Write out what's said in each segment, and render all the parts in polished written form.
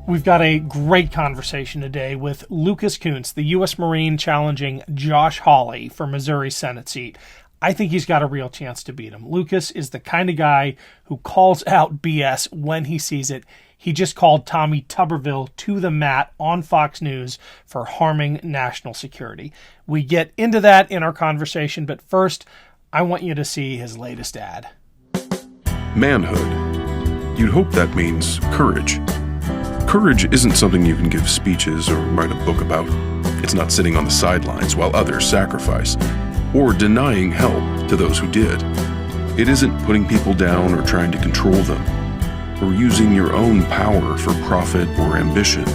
We've got a great conversation today with Lucas Kunce, the US Marine challenging Josh Hawley for Missouri Senate seat. I think he's got a real chance to beat him. Lucas is the kind of guy who calls out BS when he sees it. He just called Tommy Tuberville to the mat on Fox News for harming national security. We get into that in our conversation, but first, I want you to see his latest ad. Manhood. You'd hope that means courage. Courage isn't something you can give speeches or write a book about. It's not sitting on the sidelines while others sacrifice, or denying help to those who did. It isn't putting people down or trying to control them, or using your own power for profit or ambition.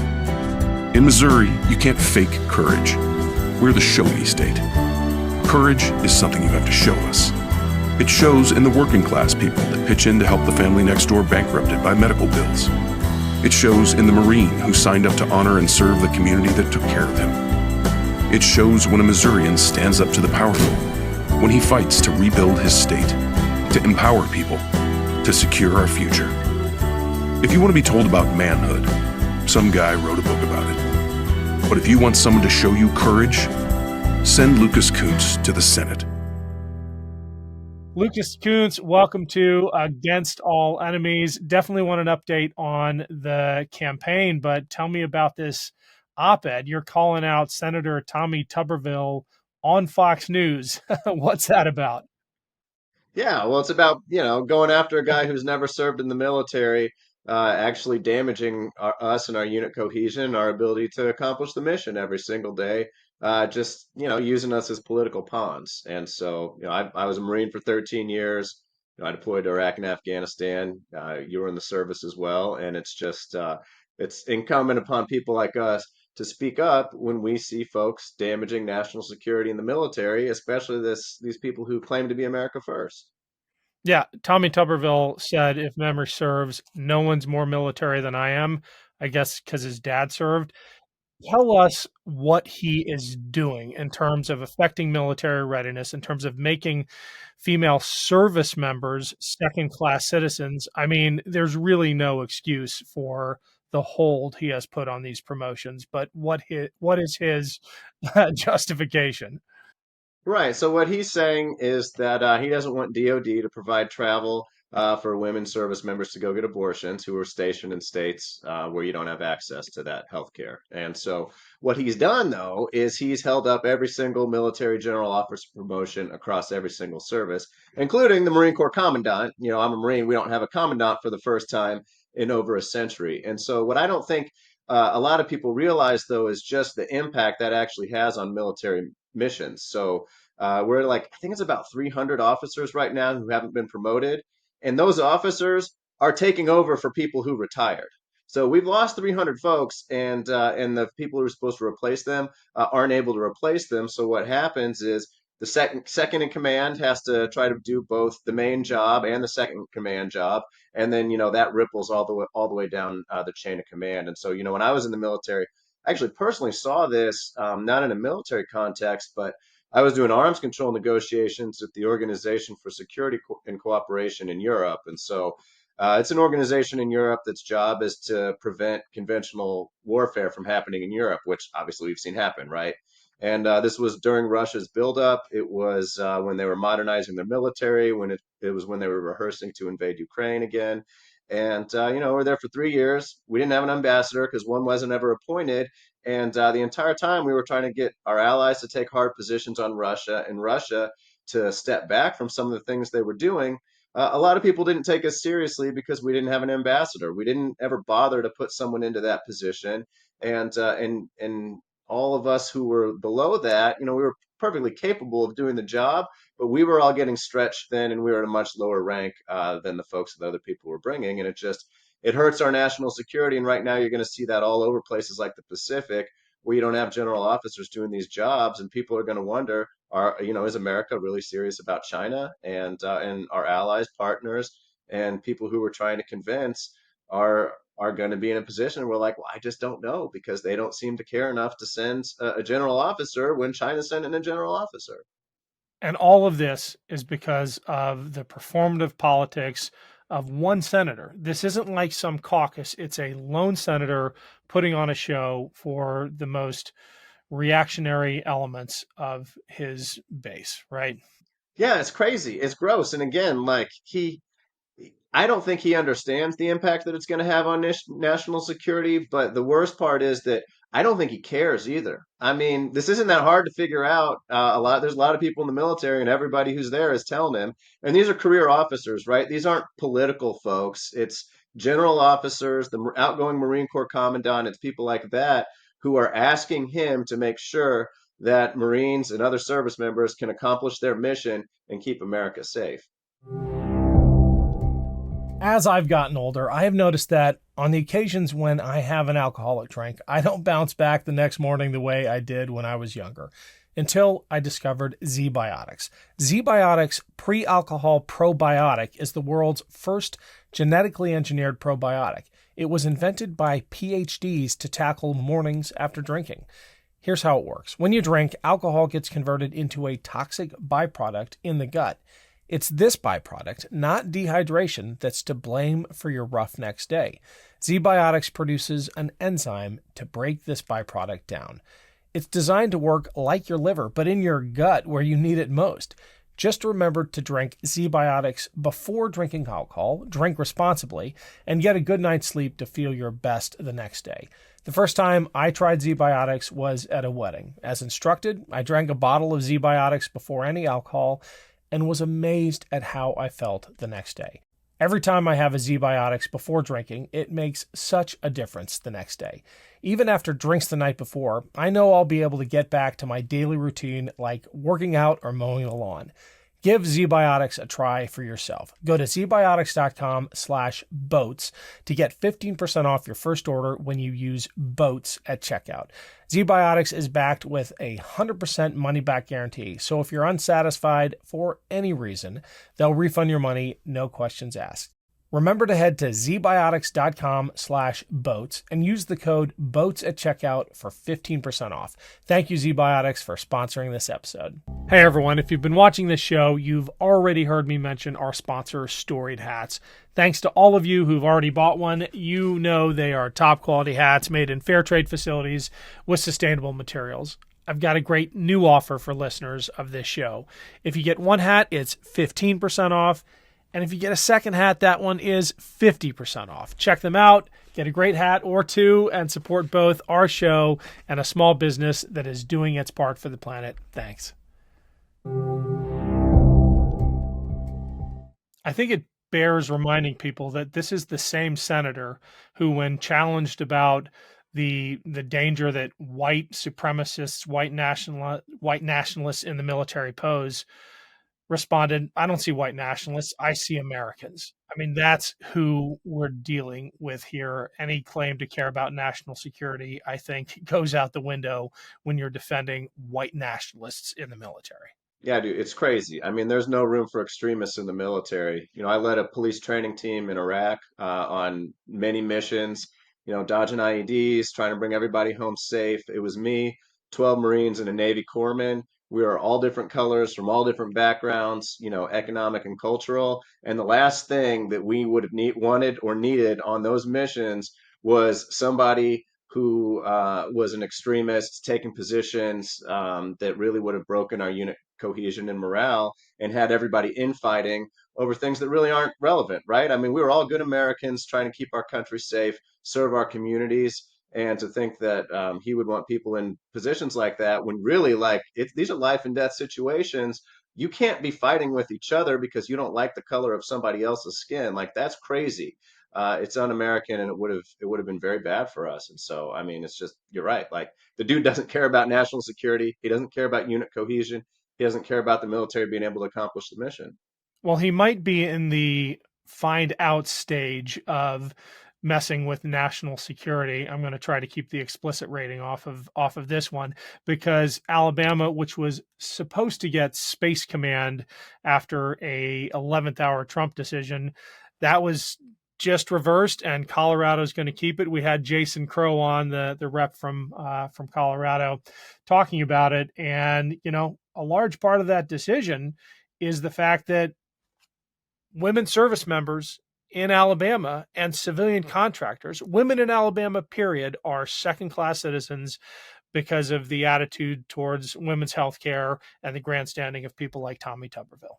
In Missouri, you can't fake courage. We're the show-me state. Courage is something you have to show us. It shows in the working class people that pitch in to help the family next door bankrupted by medical bills. It shows in the Marine who signed up to honor and serve the community that took care of him. It shows when a Missourian stands up to the powerful, when he fights to rebuild his state, to empower people, to secure our future. If you want to be told about manhood, some guy wrote a book about it. But if you want someone to show you courage, send Lucas Kunce to the Senate. Lucas Kunce, welcome to Against All Enemies. Definitely want an update on the campaign, but tell me about this op-ed. You're calling out Senator Tommy Tuberville on Fox News. What's that about? Yeah, well, it's about, going after a guy who's never served in the military, actually damaging us and our unit cohesion, our ability to accomplish the mission every single day, just, using us as political pawns. And so, I was a Marine for 13 years. I deployed to Iraq and Afghanistan. You were in the service as well. And it's just, it's incumbent upon people like us to speak up when we see folks damaging national security in the military, especially these people who claim to be America first. Yeah, Tommy Tuberville said, if memory serves, no one's more military than I am, I guess because his dad served. Tell us what he is doing in terms of affecting military readiness, in terms of making female service members second-class citizens. I mean, there's really no excuse for the hold he has put on these promotions, but what is his justification? Right. So what he's saying is that he doesn't want DOD to provide travel for women service members to go get abortions who are stationed in states where you don't have access to that health care. And so what he's done, though, is he's held up every single military general officer promotion across every single service, including the Marine Corps commandant. I'm a Marine. We don't have a commandant for the first time in over a century. And so what I don't think a lot of people realize, though, is just the impact that actually has on military missions. So we're like, I think it's about 300 officers right now who haven't been promoted. And those officers are taking over for people who retired. So we've lost 300 folks, and the people who are supposed to replace them aren't able to replace them. So what happens is the second in command has to try to do both the main job and the second in command job, and then that ripples all the way down the chain of command. And so when I was in the military, I actually personally saw this not in a military context, but I was doing arms control negotiations with the Organization for Security and Cooperation in Europe. And so it's an organization in Europe that's job is to prevent conventional warfare from happening in Europe, which obviously we've seen happen, right? And this was during Russia's buildup. It was when they were modernizing their military, when it was when they were rehearsing to invade Ukraine again. And, we were there for 3 years. We didn't have an ambassador because one wasn't ever appointed. And the entire time we were trying to get our allies to take hard positions on Russia and Russia to step back from some of the things they were doing. A lot of people didn't take us seriously because we didn't have an ambassador. We didn't ever bother to put someone into that position. And all of us who were below that, we were perfectly capable of doing the job, but we were all getting stretched thin, and we were at a much lower rank than the folks that other people were bringing. And it hurts our national security. And right now you're going to see that all over places like the Pacific, where you don't have general officers doing these jobs, and people are going to wonder, is America really serious about China and our allies, partners, and people who we're trying to convince are going to be in a position where, like, well, I just don't know, because they don't seem to care enough to send a general officer when China's sending a general officer. And all of this is because of the performative politics of one senator. This isn't like some caucus. It's a lone senator putting on a show for the most reactionary elements of his base, right? Yeah, it's crazy. It's gross. And again, like I don't think he understands the impact that it's going to have on national security. But the worst part is that I don't think he cares either. I mean, this isn't that hard to figure out. There's a lot of people in the military, and everybody who's there is telling him. And these are career officers, right? These aren't political folks. It's general officers, the outgoing Marine Corps commandant. It's people like that who are asking him to make sure that Marines and other service members can accomplish their mission and keep America safe. As I've gotten older, I have noticed that on the occasions when I have an alcoholic drink, I don't bounce back the next morning the way I did when I was younger, until I discovered Z-Biotics. Z-Biotics Pre-Alcohol Probiotic is the world's first genetically engineered probiotic. It was invented by PhDs to tackle mornings after drinking. Here's how it works. When you drink, alcohol gets converted into a toxic byproduct in the gut. It's this byproduct, not dehydration, that's to blame for your rough next day. Z-Biotics produces an enzyme to break this byproduct down. It's designed to work like your liver, but in your gut where you need it most. Just remember to drink Z-Biotics before drinking alcohol, drink responsibly, and get a good night's sleep to feel your best the next day. The first time I tried Z-Biotics was at a wedding. As instructed, I drank a bottle of Z-Biotics before any alcohol and was amazed at how I felt the next day. Every time I have a Z-Biotics before drinking, it makes such a difference the next day. Even after drinks the night before, I know I'll be able to get back to my daily routine like working out or mowing the lawn. Give Z-Biotics a try for yourself. Go to zbiotics.com/boats to get 15% off your first order when you use BOATS at checkout. Z-Biotics is backed with a 100% money-back guarantee, so if you're unsatisfied for any reason, they'll refund your money, no questions asked. Remember to head to zbiotics.com/boats and use the code BOATS at checkout for 15% off. Thank you, Z-Biotics, for sponsoring this episode. Hey, everyone. If you've been watching this show, you've already heard me mention our sponsor, Storied Hats. Thanks to all of you who've already bought one. You know they are top-quality hats made in fair trade facilities with sustainable materials. I've got a great new offer for listeners of this show. If you get one hat, it's 15% off. And if you get a second hat, that one is 50% off. Check them out, get a great hat or two, and support both our show and a small business that is doing its part for the planet. Thanks. I think it bears reminding people that this is the same senator who, when challenged about the danger that white supremacists, white nationalists in the military pose, responded, I don't see white nationalists, I see Americans. I mean, that's who we're dealing with here. Any claim to care about national security, I think, goes out the window when you're defending white nationalists in the military. Yeah, dude, it's crazy. I mean, there's no room for extremists in the military. I led a police training team in Iraq on many missions, dodging IEDs, trying to bring everybody home safe. It was me, 12 Marines, and a Navy corpsman. We are all different colors from all different backgrounds, economic and cultural. And the last thing that we would have wanted or needed on those missions was somebody who was an extremist taking positions that really would have broken our unit cohesion and morale and had everybody infighting over things that really aren't relevant, right? I mean, we were all good Americans trying to keep our country safe, serve our communities. And to think that he would want people in positions like that when really, these are life and death situations. You can't be fighting with each other because you don't like the color of somebody else's skin. Like, that's crazy. It's un-American, and it would have been very bad for us. And so, I mean, it's just, you're right. Like, the dude doesn't care about national security. He doesn't care about unit cohesion. He doesn't care about the military being able to accomplish the mission. Well, he might be in the find out stage of messing with national security. I'm going to try to keep the explicit rating off of this one, because Alabama, which was supposed to get Space Command after a 11th hour Trump decision, that was just reversed, and Colorado's going to keep it. We had Jason Crow on, the rep from Colorado, talking about it, and a large part of that decision is the fact that women service members in Alabama and civilian contractors, women in Alabama, period, are second class citizens because of the attitude towards women's health care and the grandstanding of people like Tommy Tuberville.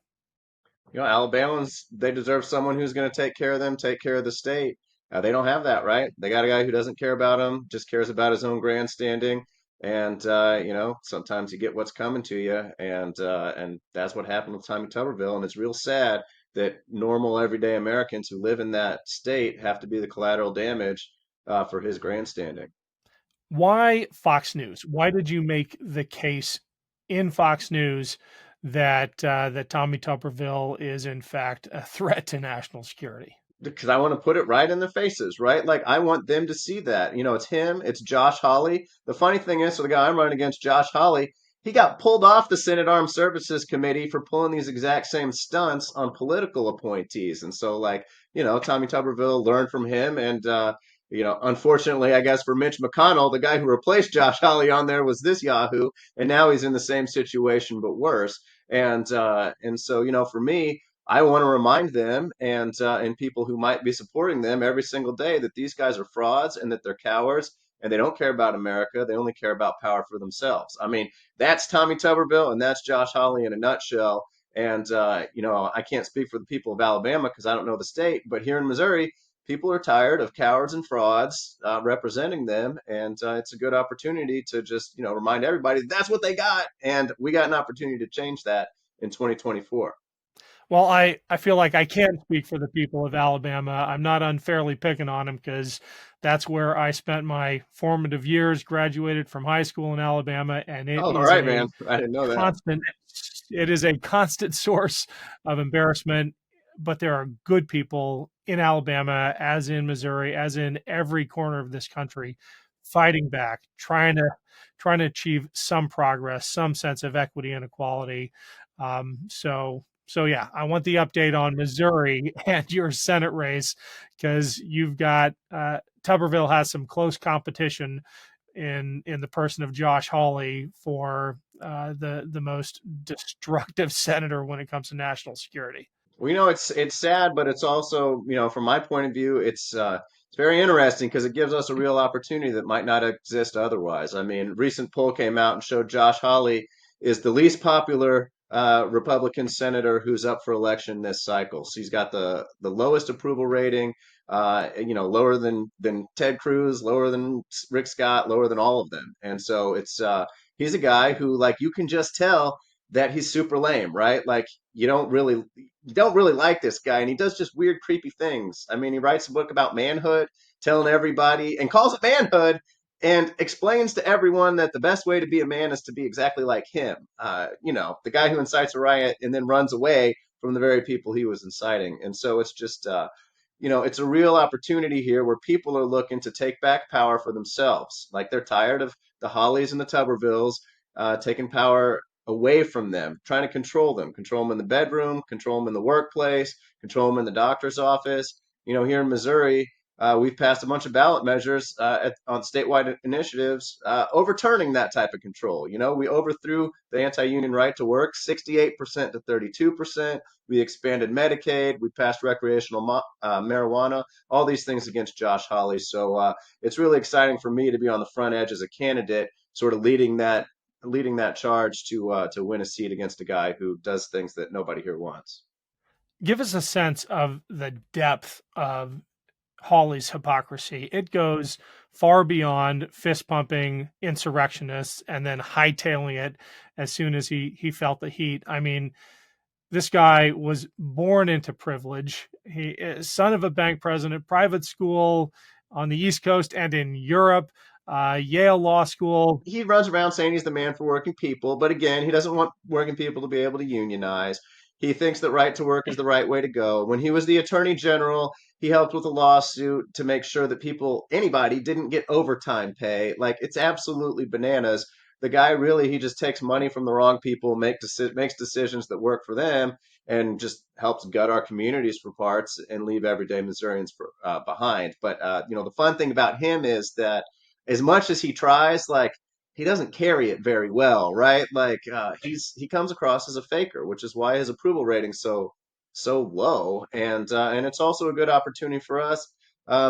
Alabamans, they deserve someone who's going to take care of them, take care of the state. They don't have that, right? They got a guy who doesn't care about them, just cares about his own grandstanding. And sometimes you get what's coming to you, and that's what happened with Tommy Tuberville. And it's real sad that normal, everyday Americans who live in that state have to be the collateral damage for his grandstanding. Why Fox News? Why did you make the case in Fox News that Tommy Tuberville is in fact a threat to national security? Because I want to put it right in their faces, right? Like I want them to see that. It's him, it's Josh Hawley. The funny thing is, so the guy I'm running against, Josh Hawley, he got pulled off the Senate Armed Services Committee for pulling these exact same stunts on political appointees. And so, Tommy Tuberville learned from him. And, unfortunately, I guess for Mitch McConnell, the guy who replaced Josh Hawley on there was this Yahoo. And now he's in the same situation, but worse. And so, for me, I want to remind them and people who might be supporting them every single day that these guys are frauds and that they're cowards and they don't care about America. They only care about power for themselves. I mean, that's Tommy Tuberville and that's Josh Hawley in a nutshell. And I can't speak for the people of Alabama because I don't know the state, but here in Missouri, people are tired of cowards and frauds representing them, and it's a good opportunity to just remind everybody that's what they got, and we got an opportunity to change that in 2024. Well, I feel like I can speak for the people of Alabama. I'm not unfairly picking on them because that's where I spent my formative years, graduated from high school in Alabama, and it Oh, all is right, a man. I didn't know that. constant it is a constant source of embarrassment. But there are good people in Alabama, as in Missouri, as in every corner of this country, fighting back, trying to achieve some progress, some sense of equity and equality. So yeah, I want the update on Missouri and your Senate race because you've got Tuberville has some close competition in the person of Josh Hawley for the most destructive senator when it comes to national security. Well, it's sad, but it's also, from my point of view, it's very interesting because it gives us a real opportunity that might not exist otherwise. I mean, recent poll came out and showed Josh Hawley is the least popular Republican senator who's up for election this cycle. So he's got the lowest approval rating, lower than Ted Cruz, lower than Rick Scott, lower than all of them. And so he's a guy who like you can just tell that he's super lame, right? Like you don't really like this guy, and he does just weird, creepy things. I mean, he writes a book about manhood, telling everybody, and calls it manhood, and explains to everyone that the best way to be a man is to be exactly like him. The guy who incites a riot and then runs away from the very people he was inciting. And so it's just, it's a real opportunity here where people are looking to take back power for themselves. Like they're tired of the Hollies and the Tubervilles taking power away from them, trying to control them in the bedroom, control them in the workplace, control them in the doctor's office. Here in Missouri, we've passed a bunch of ballot measures on statewide initiatives overturning that type of control. We overthrew the anti-union right to work 68% to 32%. We expanded Medicaid. We passed recreational marijuana, all these things against Josh Hawley. So it's really exciting for me to be on the front edge as a candidate, sort of leading that charge to win a seat against a guy who does things that nobody here wants. Give us a sense of the depth of Hawley's hypocrisy. It goes far beyond fist pumping insurrectionists and then hightailing it as soon as he felt the heat. I mean, this guy was born into privilege. He is son of a bank president, private school on the East Coast and in Europe, Yale Law School. He runs around saying he's the man for working people, but again, he doesn't want working people to be able to unionize. He thinks that right to work is the right way to go. When he was the attorney general, he helped with a lawsuit to make sure that anybody didn't get overtime pay. Like it's absolutely bananas. The guy really, he just takes money from the wrong people, makes decisions that work for them, and just helps gut our communities for parts and leave everyday Missourians behind. But the fun thing about him is that as much as he tries, like he doesn't carry it very well, right? Like he comes across as a faker, which is why his approval rating's so so low, and it's also a good opportunity for us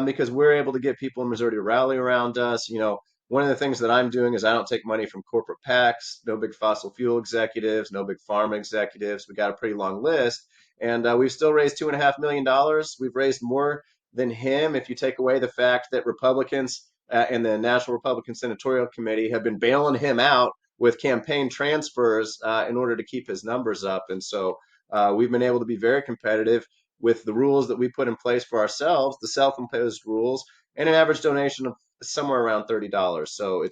because we're able to get people in Missouri to rally around us. One of the things that I'm doing is I don't take money from corporate PACs, no big fossil fuel executives, no big pharma executives. We got a pretty long list, and we've still raised $2.5 million. We've raised more than him if you take away the fact that Republicans and the National Republican Senatorial Committee have been bailing him out with campaign transfers in order to keep his numbers up. And so we've been able to be very competitive with the rules that we put in place for ourselves, the self-imposed rules, and an average donation of somewhere around $30. So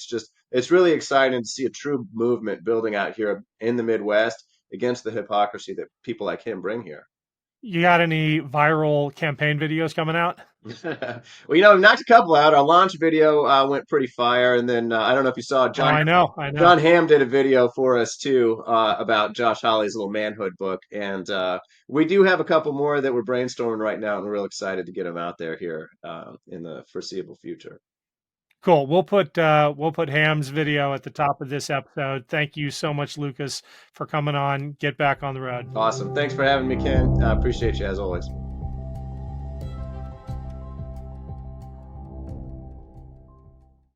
it's really exciting to see a true movement building out here in the Midwest against the hypocrisy that people like him bring here. You got any viral campaign videos coming out? Well, we knocked a couple out. Our launch video went pretty fire, and then I don't know if you saw Oh, I know, I know. John Hamm did a video for us too about Josh Hawley's little manhood book, and we do have a couple more that we're brainstorming right now, and we're real excited to get them out there here in the foreseeable future. Cool. We'll put Ham's video at the top of this episode. Thank you so much, Lucas, for coming on. Get back on the road. Awesome. Thanks for having me, Ken. I appreciate you as always.